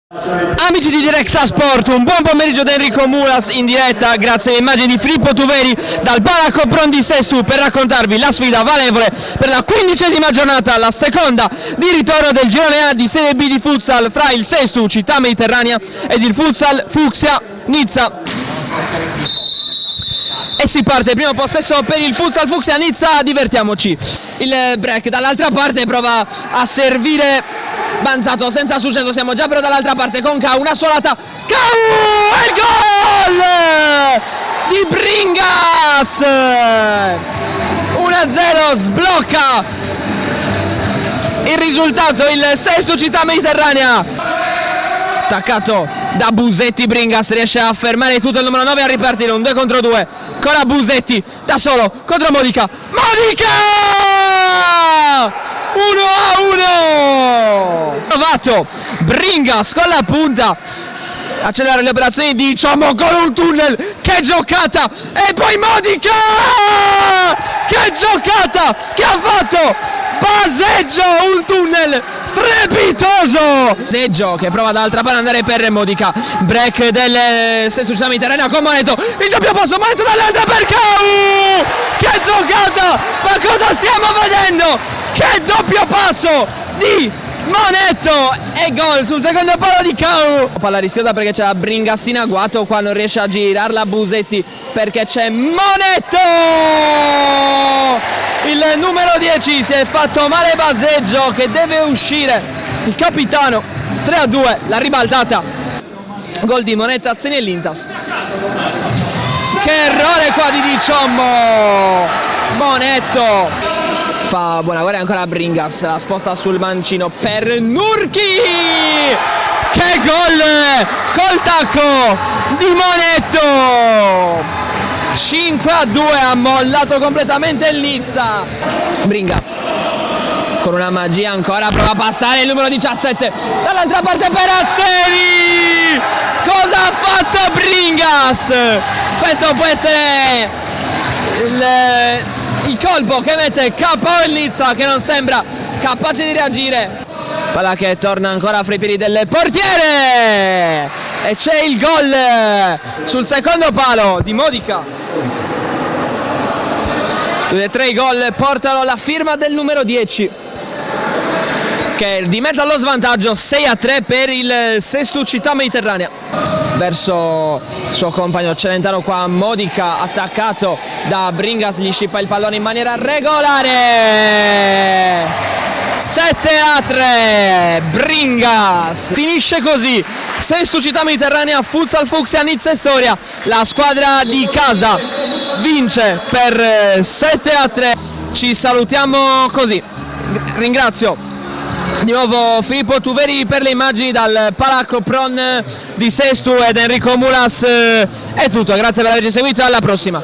Amici di Directa Sport, un buon pomeriggio da Enrico Mulas in diretta grazie alle immagini di Filippo Tuveri dal Palacco Pron di Sesto per raccontarvi la sfida valevole per la 15ª giornata, la seconda di ritorno del girone A di Serie B di futsal fra il Sesto Città Mediterranea ed il futsal Fucsia Nizza. E si parte, primo possesso per il futsal Fucsia Nizza, divertiamoci. Il break dall'altra parte prova a servire Banzato senza successo, siamo già però dall'altra parte con Kau, una solata, Kau e il gol di Bringas, 1-0, sblocca il risultato il Sesto Città Mediterranea, attaccato da Busetti. Bringas riesce a fermare tutto il numero 9 a ripartire, un 2 contro 2, ancora Busetti da solo contro Modica, 1-1, trovato Bringas con la punta, accelera le operazioni di Ciommo con un tunnel, che giocata, e poi Modica, che giocata che ha fatto Baseggio, un tunnel strepitoso, Baseggio che prova dall'altra parte ad andare per Modica, break del Sesto Città Mediterranea con Moneto, il doppio passo, Moneto dall'altra per Kau, che giocata, ma cosa stiamo vedendo, che doppio passo di Moneto e gol sul secondo palo di Kau. Palla rischiosa perché c'è Bringas in agguato, qua non riesce a girarla Busetti perché c'è Moneto, il numero 10 si è fatto male Baseggio che deve uscire, il capitano, 3-2 la ribaltata, gol di Moneto, Azzeni e Lintas. Che errore qua di Ciommo, Moneto fa buona guardia ancora Bringas, la sposta sul mancino per Nurchi, che gol col tacco di Moneto, 5-2, ha mollato completamente il Nizza. Bringas con una magia ancora prova a passare il numero 17 dall'altra parte per Azzeni, cosa ha fatto Bringas? Questo può essere il colpo che mette KO il Nizza, che non sembra capace di reagire. Palla che torna ancora fra i piedi del portiere e c'è il gol sul secondo palo di Modica. Tutti e tre i gol portano la firma del numero 10 che dimezza lo svantaggio, 6-3 per il Sesto Città Mediterranea. Verso il suo compagno Celentano, qua Modica attaccato da Bringas, gli scippa il pallone in maniera regolare, 7-3, Bringas. Finisce così Sesto Città Mediterranea futsal Fucsia Nizza e Storia, la squadra di casa vince per 7-3. Ci salutiamo così, ringrazio di nuovo Filippo Tuveri per le immagini dal Palacco Pron di Sesto ed Enrico Mulas. È tutto, grazie per averci seguito, alla prossima.